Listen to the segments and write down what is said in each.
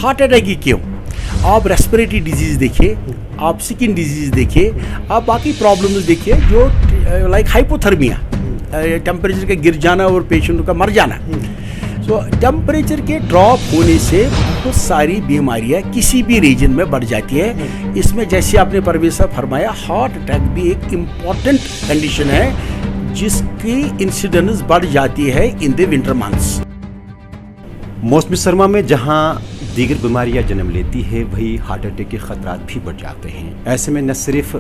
Heart attack ही क्यों? आप respiratory disease देखिए, आप स्किन डिजीज़ देखिए, आप बाकी प्रॉब्लम्स देखिए जो लाइक हाइपोथर्मिया, टेम्परेचर का गिर जाना और पेशेंट का मर जाना। तो टेम्परेचर के ड्रॉप होने से बहुत सारी बीमारियां किसी भी रीजन में बढ़ जाती है। इसमें जैसे आपने परवेज साहब फरमाया, हार्ट अटैक भी एक इम्पॉर्टेंट कंडीशन है जिसकी इंसिडेंस बढ़ जाती है इन द विंटर मंथ्स। मौसमी सरमा में जहां दीगर बीमारियां जन्म लेती है, वही हार्ट अटैक के ख़तरात भी बढ़ जाते हैं। ऐसे में न सिर्फ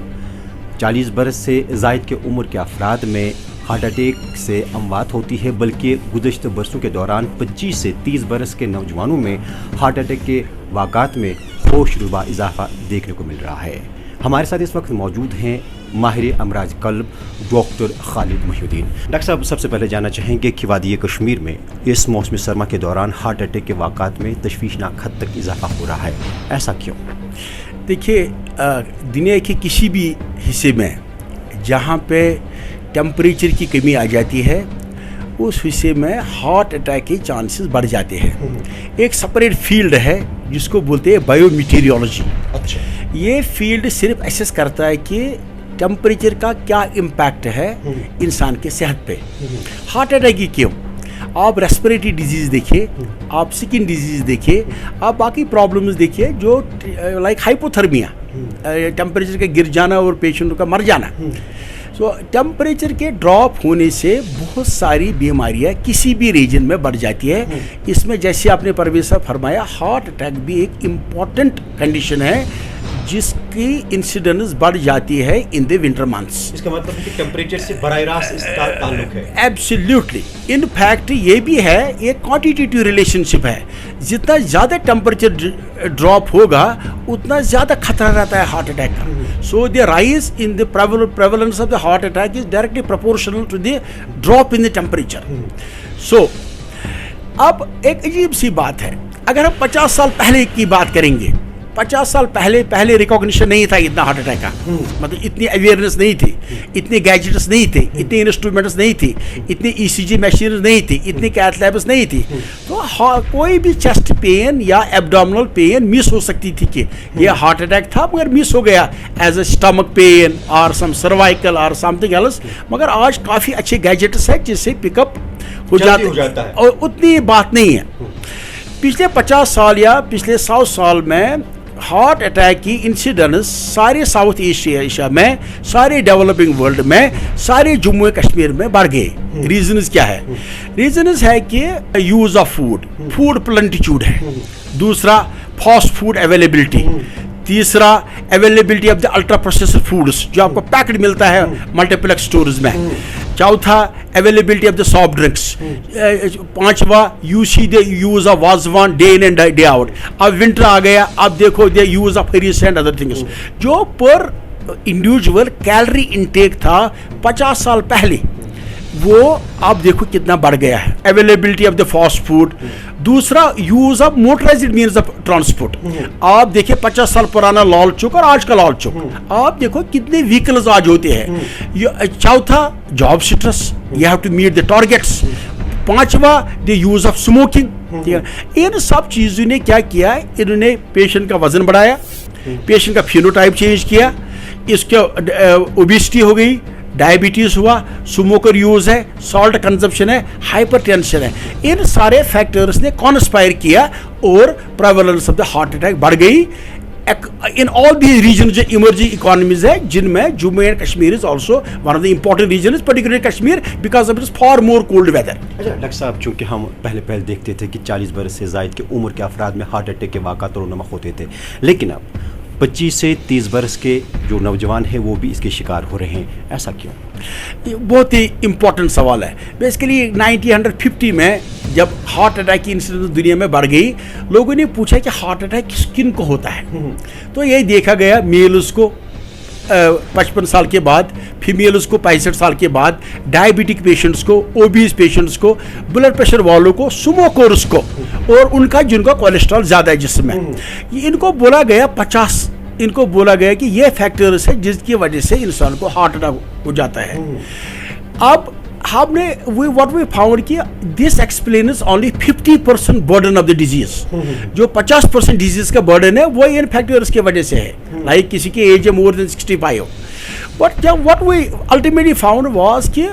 40 बरस से ज़ायद के उम्र के अफराद में हार्ट अटैक से अमवात होती है, बल्कि गुज़श्ता बरसों के दौरान 25 से 30 बरस के नौजवानों में हार्ट अटैक के वाक़ात में होशरुबा इजाफा देखने को मिल रहा है। हमारे साथ इस वक्त मौजूद हैं माहिर अमराज क़ल्ब डॉक्टर खालिद मोहिउद्दीन। डॉक्टर साहब, सबसे पहले जानना चाहेंगे कि वादी कश्मीर में इस मौसमी सरमा के दौरान हार्ट अटैक के वाक़ात में तशवीशनाक हद तक इजाफा हो रहा है, ऐसा क्यों? देखिए, दुनिया के किसी भी हिस्से में जहाँ पे टेम्परेचर की कमी आ जाती है, उस हिस्से में हार्ट अटैक के चांसेस बढ़ जाते हैं। एक सेपरेट फील्ड है जिसको बोलते हैं बायोमेटीरियोलॉजी। अच्छा। ये फील्ड सिर्फ एसेस करता है कि टेम्परेचर का क्या इम्पैक्ट है इंसान के सेहत पे। हार्ट अटैक ही क्यों? आप रेस्पिरेटरी डिजीज़ देखिए, आप स्किन डिजीज़ देखिए, आप बाकी प्रॉब्लम्स देखिए जो लाइक हाइपोथर्मिया, टेम्परेचर का गिर जाना और पेशेंट का मर जाना। तो टेम्परेचर के ड्रॉप होने से बहुत सारी बीमारियां किसी भी रीजन में बढ़ जाती है। इसमें जैसे आपने परवेज साहब फरमाया, हार्ट अटैक भी एक इम्पॉर्टेंट कंडीशन है जिसकी इंसिडेंस बढ़ जाती है इन द विंटर मंथ्स। इसका मतलब है कि टेम्परेचर से बराह रास्त इसका ताल्लुक है। एब्सोल्युटली। इनफैक्ट ये भी है, ये क्वांटिटेटिव रिलेशनशिप है। जितना ज़्यादा टेम्परेचर ड्रॉप होगा उतना ज़्यादा खतरा रहता है हार्ट अटैक का। So the rise in the prevalence of the heart attack is directly proportional to the drop in the temperature. So अब एक अजीब सी बात है, अगर हम 50 साल पहले की बात करेंगे, 50 साल पहले रिकॉग्निशन नहीं था इतना हार्ट अटैक का, मतलब इतनी अवेयरनेस नहीं थी, इतने गैजेट्स नहीं थे, इतने इंस्ट्रूमेंट्स नहीं थी, इतनी ECG मशीन नहीं थी, इतनी कैथ लैब्स नहीं थी। तो कोई भी चेस्ट पेन या एब्डोमिनल पेन मिस हो सकती थी कि ये हार्ट अटैक था, मगर मिस हो गया एज अ स्टमक पेन और सम सर्वाइकल और समथिंग एल्स। मगर आज काफ़ी अच्छे गैजेट्स हैं जिससे पिकअप हो जाता है और उतनी बात नहीं है। पिछले 50 साल या पिछले 100 साल में हार्ट अटैक की इंसिडेंस सारे साउथ एशिया में, सारे डेवलपिंग वर्ल्ड में, सारे जम्मू कश्मीर में बढ़ गए। रीजंस क्या है? रीजंस है कि यूज ऑफ फूड प्लेंटिट्यूड है, दूसरा फास्ट फूड अवेलेबिलिटी, तीसरा availability of the ultra processed foods जो आपको पैक्ड मिलता है मल्टीप्लेक्स स्टोर्स में, चौथा availability of the soft drinks, पांचवा you see the use of wazwan day in and day out. अब विंटर आ गया, अब देखो the use of harissa and other things. जो पर इंडिविजुअल कैलोरी इनटेक था 50 साल पहले, वो आप देखो कितना बढ़ गया है। Availability of the fast food, दूसरा use of motorised means of transport. आप देखिए 50 साल पुराना लाल चौक और आज का लाल चौक, आप देखो कितने व्हीकल्स आज होते हैं। चौथा job stress, you have to meet the targets. पांचवा द यूज ऑफ स्मोकिंग। इन सब चीज़ों ने क्या किया, इन्होंने पेशेंट का वजन बढ़ाया, पेशेंट का फिनोटाइप चेंज किया, इसके ओबेसिटी हो गई, डायबिटीज़ हुआ, स्मोकर यूज़ है, सॉल्ट कंजप्शन है, हाइपरटेंशन है। इन सारे फैक्टर्स ने कॉन्स्पायर किया और prevalence of the heart attack बढ़ गई इन ऑल दी रीजन जो इमर्जिंग इकोनॉमीज है, जिनमें Jammu and Kashmir is also one of the important region, particularly Kashmir, because of it is far more cold weather. अच्छा डॉक्टर साहब, चूँकि हम पहले देखते थे कि 40 बरस से ज़ायद की उम्र के अफराद में हार्ट अटैक के वाक़ात रोनमक होते थे, लेकिन अब 25 से 30 बरस के जो नौजवान हैं वो भी इसके शिकार हो रहे हैं, ऐसा क्यों? बहुत ही इम्पोर्टेंट सवाल है। बेसिकली 1950 में जब हार्ट अटैक की इंसिडेंस दुनिया में बढ़ गई, लोगों ने पूछा कि हार्ट अटैक किन को होता है। तो यही देखा गया, मेल्स को 55 साल के बाद, फीमेल्स को 65 साल के बाद, डायबिटिक पेशेंट्स को, ओबीज पेशेंट्स को, ब्लड प्रेशर वालों को, स्मोकर्स को, और उनका जिनका कोलेस्ट्रॉल ज़्यादा है जिसमें, इनको बोला गया 50, इनको बोला गया कि ये फैक्टर्स है जिसकी वजह से इंसान को हार्ट अटैक हो जाता है। अब हमने व्हाट वी फाउंड कि this explains only 50% burden of the disease. जो 50% डिजीज का बर्डन है वो इन फैक्टर्स की वजह से है, लाइक किसी की एज है मोर देन 65. बट जब what we ultimately found was कि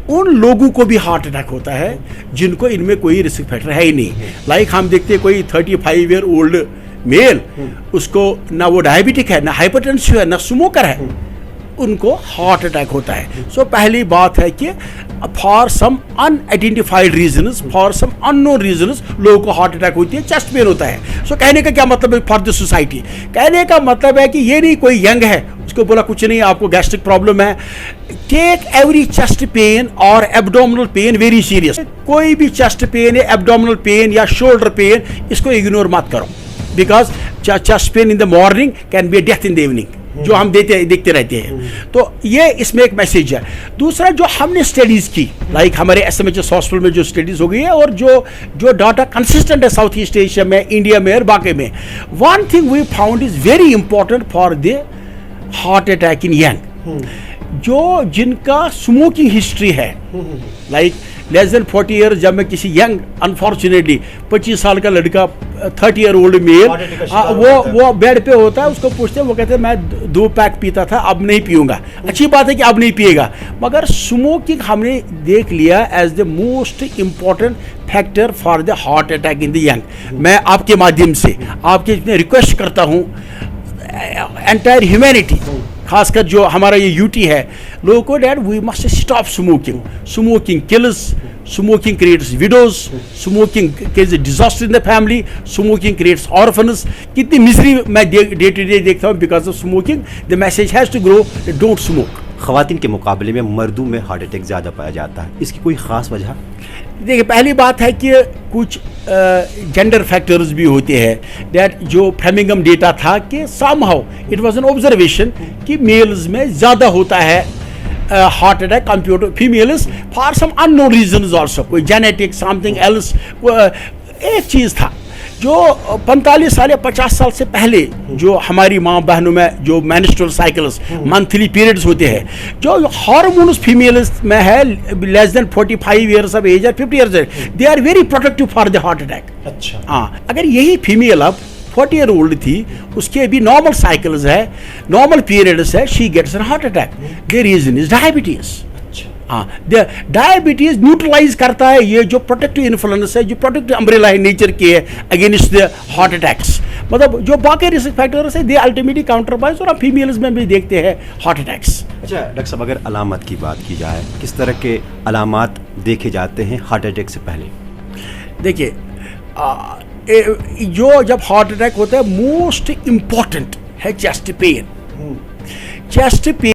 उन लोगों को भी हार्ट अटैक होता है जिनको इनमें कोई रिस्क फैक्टर है ही नहीं. लाइक हम देखते हैं कोई 35 ईयर ओल्ड मेल, उसको ना वो डायबिटिक है, ना हाइपरटेंसिव है, ना स्मोकर है, उनको हार्ट अटैक होता है. सो पहली बात है कि for some unidentified reasons, for some unknown reasons लोगों को हार्ट अटैक होती है, चेस्ट पेन होता है. सो कहने का क्या मतलब है फॉर द सोसाइटी? कहने का मतलब है कि ये नहीं कोई यंग है उसको बोला कुछ नहीं आपको गैस्ट्रिक प्रॉब्लम है, टेक एवरी चेस्ट पेन और एब्डोमिनल पेन वेरी सीरियस. कोई भी चेस्ट पेन या एब्डोमिनल पेन या शोल्डर पेन इसको इग्नोर मत करो, because chest pain in the morning can be death in the evening, जो हम देखते रहते हैं. तो ये इसमें एक मैसेज है. दूसरा जो हमने स्टडीज़ की, लाइक हमारे SMHS हॉस्पिटल में जो स्टडीज़ हो गई है और जो डाटा कंसिस्टेंट है साउथ ईस्ट एशिया में, इंडिया में और बाकी में, one thing we found is very important for the heart attack in young. जो जिनका स्मोकिंग हिस्ट्री है, लाइक लेस देन 40 ईयर, जब मैं किसी यंग अनफॉर्चुनेटली 25 साल का लड़का 30 ईयर ओल्ड मेल वो बेड पे होता है, उसको पूछते हैं, वो कहते हैं मैं 2 पैक पीता था अब नहीं पीऊंगा. अच्छी बात है कि अब नहीं पिएगा, मगर स्मोकिंग हमने देख लिया as the most important factor for the heart attack in the young. मैं आपके माध्यम से आपके रिक्वेस्ट करता हूँ एंटायर ह्यूमैनिटी, खासकर जो हमारा ये यूटी है, लोगों को that we must stop smoking. Smoking kills, smoking creates widows, smoking creates disaster in the family, smoking creates orphans. कितनी मिजरी मैं डे टू डे देखता हूँ because of smoking. The message has to grow, don't smoke. ख़वातीन के मुकाबले में मर्दों में हार्ट अटैक ज़्यादा पाया जाता है, इसकी कोई ख़ास वजह? देखिए, पहली बात है कि कुछ जेंडर फैक्टर्स भी होते हैं. दैट जो फ्रेमिंगम डेटा था कि somehow it was an observation कि मेल्स में ज़्यादा होता है heart attack compare to females for some unknown reasons also, कोई जेनेटिक समथिंग एल्स. एक चीज़ था जो 45 साल या 50 साल से पहले जो हमारी माँ बहनों में जो मेंस्ट्रुअल साइकिल्स, मंथली पीरियड्स होते हैं, जो हार्मोन्स फीमेल्स में है less than 45 years of age और 50 years, they are very protective for the heart attack. अच्छा. हाँ, अगर यही फीमेल अब 40 ईयर ओल्ड थी, उसके भी नॉर्मल साइकिल्स है, नॉर्मल पीरियड्स है, she gets an heart attack. The reason is diabetes. हाँ, डायबिटीज न्यूट्रलाइज करता है ये जो प्रोटेक्टिव इन्फ्लुएंस है, जो प्रोटेक्टिव अम्ब्रेला है नेचर की है अगेंस्ट द हार्ट अटैक्स. मतलब जो बाकी रिस्क फैक्टर्स है दे अल्टीमेटली काउंटरपाइज, और हम फीमेल्स में भी देखते हैं हार्ट अटैक्स. अच्छा डॉक्टर साहब, अगर अलामत की बात की जाए, किस तरह के अलामात देखे जाते हैं हार्ट अटैक से पहले? देखिए, जो जब हार्ट अटैक होता है मोस्ट इम्पॉर्टेंट है चेस्ट पेन. Chest pain